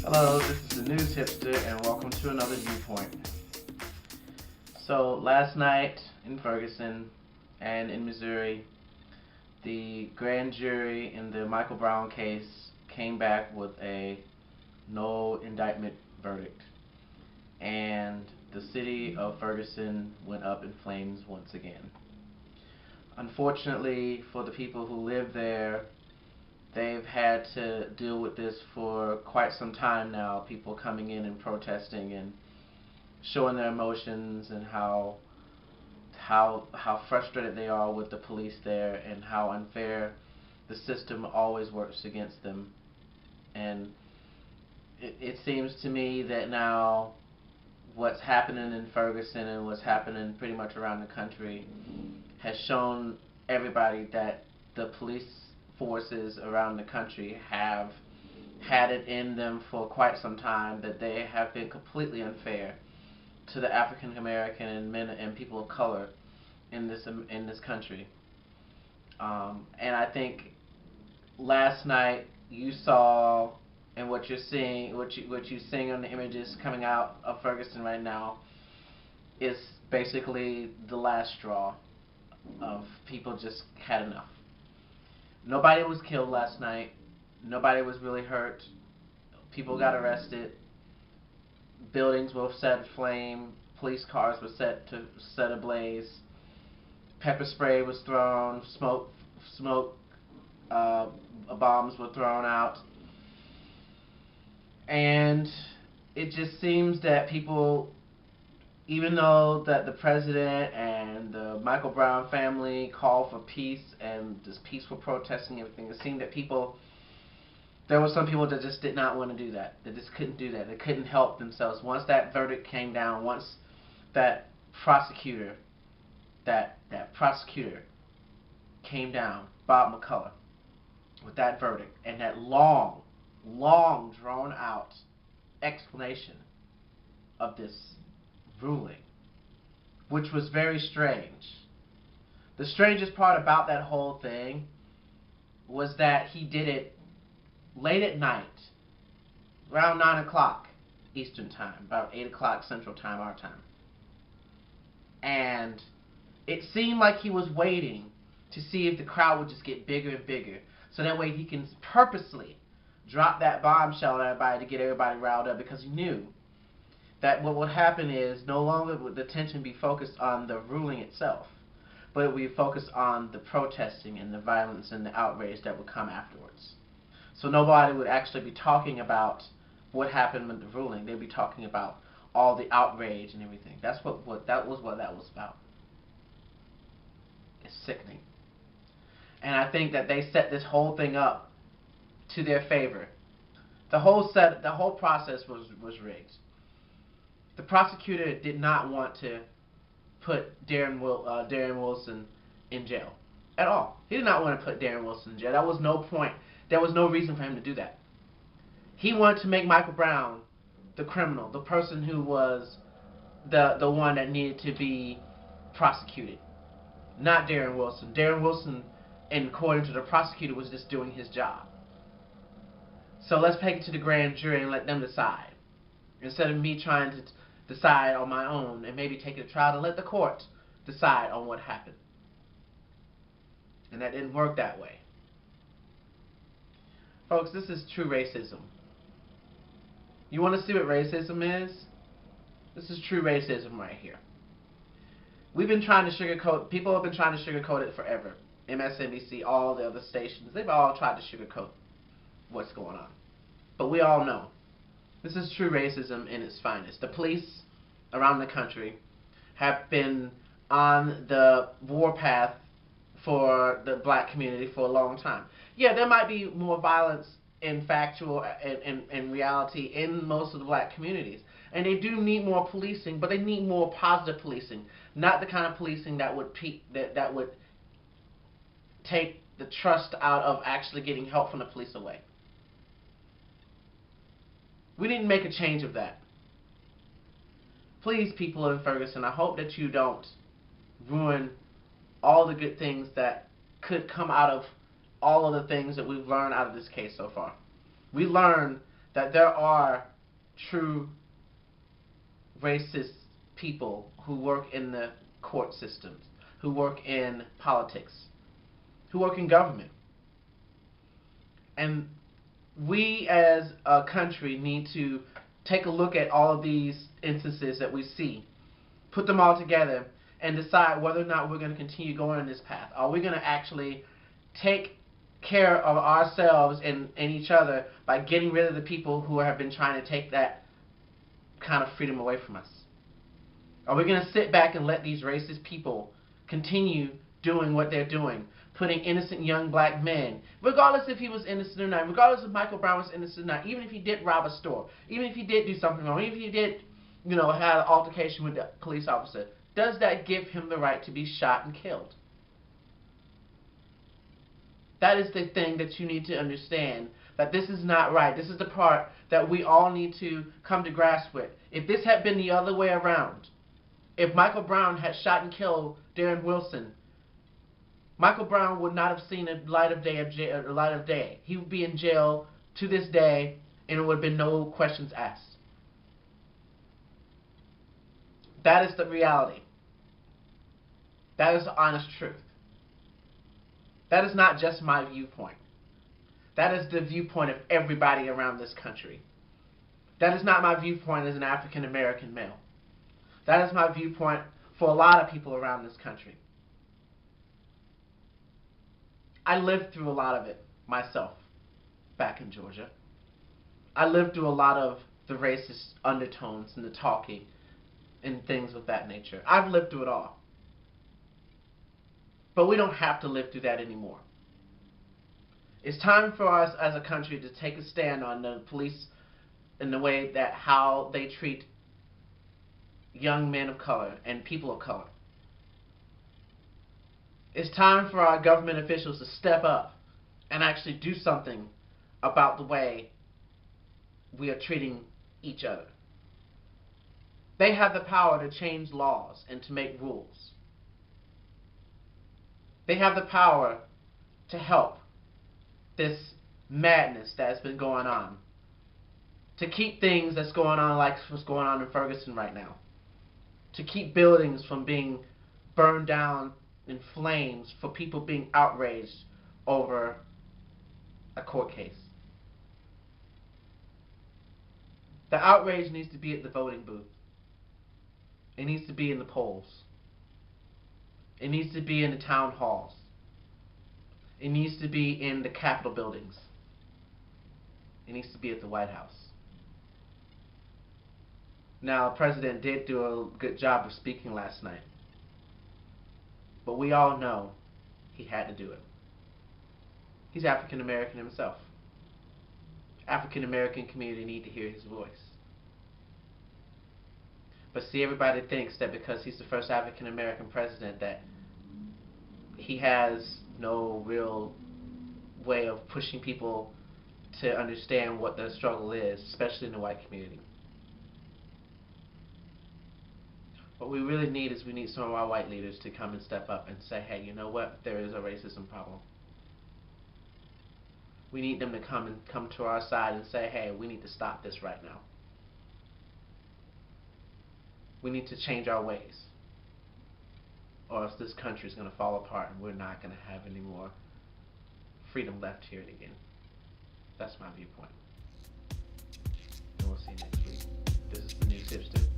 Hello, this is the News Hipster, and welcome to another Viewpoint. So, last night in Ferguson and in Missouri, the grand jury in the Michael Brown case came back with a no indictment verdict, and the city of Ferguson went up in flames once again. Unfortunately for the people who live there, they've had to deal with this for quite some time now, people coming in and protesting and showing their emotions and how frustrated they are with the police there and how unfair the system always works against them. And it seems to me that now what's happening in Ferguson and what's happening pretty much around the country has shown everybody that the police forces around the country have had it in them for quite some time, that they have been completely unfair to the African American and men and people of color in this country. And I think last night you saw, and what you're seeing, what you're seeing on the images coming out of Ferguson right now, is basically the last straw of people just had enough. Nobody was killed last night. Nobody was really hurt. People got arrested. Buildings were set aflame. Police cars were set ablaze. Pepper spray was thrown. Smoke bombs were thrown out. And it just seems that people, even though that the president and the Michael Brown family called for peace and this peaceful protesting and everything, it seemed that there were some people that just did not want to do that. They just couldn't do that. They couldn't help themselves. Once that verdict came down, once that prosecutor came down, Bob McCullough, with that verdict and that long drawn out explanation of this ruling, which was very strange. The strangest part about that whole thing was that he did it late at night, around 9 o'clock Eastern Time, about 8 o'clock Central Time, our time. And it seemed like he was waiting to see if the crowd would just get bigger and bigger, so that way he can purposely drop that bombshell on everybody to get everybody riled up, because he knew that what would happen is no longer would the attention be focused on the ruling itself, but it would be focused on the protesting and the violence and the outrage that would come afterwards. So nobody would actually be talking about what happened with the ruling. They'd be talking about all the outrage and everything. That's what that was about. It's sickening. And I think that they set this whole thing up to their favor. The whole process was rigged. The prosecutor did not want to put Darren Wilson in jail at all. He did not want to put Darren Wilson in jail. That was no point. There was no reason for him to do that. He wanted to make Michael Brown the criminal, the person who was the one that needed to be prosecuted, not Darren Wilson. Darren Wilson, and according to the prosecutor, was just doing his job. So let's take it to the grand jury and let them decide, instead of me trying to decide on my own and maybe take it to trial, to let the court decide on what happened. And that didn't work that way. Folks, this is true racism. You want to see what racism is? This is true racism right here. We've been trying to sugarcoat, people have been trying to sugarcoat it forever. MSNBC, all the other stations, they've all tried to sugarcoat what's going on. But we all know this is true racism in its finest. The police around the country have been on the warpath for the black community for a long time. Yeah, there might be more violence in reality in most of the black communities. And they do need more policing, but they need more positive policing. Not the kind of policing that would take the trust out of actually getting help from the police away. We need to make a change of that. Please, people in Ferguson, I hope that you don't ruin all the good things that could come out of all of the things that we've learned out of this case so far. We learned that there are true racist people who work in the court systems, who work in politics, who work in government. And we as a country need to take a look at all of these instances that we see, put them all together, and decide whether or not we're going to continue going on this path. Are we going to actually take care of ourselves and each other by getting rid of the people who have been trying to take that kind of freedom away from us? Are we going to sit back and let these racist people continue doing what they're doing, putting innocent young black men, regardless if he was innocent or not, regardless if Michael Brown was innocent or not, even if he did rob a store, even if he did do something wrong, even if he did, had an altercation with the police officer, does that give him the right to be shot and killed? That is the thing that you need to understand, that this is not right. This is the part that we all need to come to grasp with. If this had been the other way around, if Michael Brown had shot and killed Darren Wilson, Michael Brown would not have seen the light of day. He would be in jail to this day, and there would have been no questions asked. That is the reality. That is the honest truth. That is not just my viewpoint. That is the viewpoint of everybody around this country. That is not my viewpoint as an African American male. That is my viewpoint for a lot of people around this country. I lived through a lot of it myself back in Georgia. I lived through a lot of the racist undertones and the talking and things of that nature. I've lived through it all. But we don't have to live through that anymore. It's time for us as a country to take a stand on the police in the way that how they treat young men of color and people of color. It's time for our government officials to step up and actually do something about the way we are treating each other. They have the power to change laws and to make rules. They have the power to help this madness that has been going on, to keep things that's going on like what's going on in Ferguson right now, to keep buildings from being burned down in flames for people being outraged over a court case. The outrage needs to be at the voting booth. It needs to be in the polls. It needs to be in the town halls. It needs to be in the Capitol buildings. It needs to be at the White House. Now, the president did do a good job of speaking last night. But we all know he had to do it. He's African American himself. African American community need to hear his voice. But see, everybody thinks that because he's the first African American president that he has no real way of pushing people to understand what the struggle is, especially in the white community. What we really need is we need some of our white leaders to come and step up and say, hey, you know what? There is a racism problem. We need them to come to our side and say, hey, we need to stop this right now. We need to change our ways, or else this country is going to fall apart and we're not going to have any more freedom left here again. That's my viewpoint. And we'll see you next week. This is the News Hipster.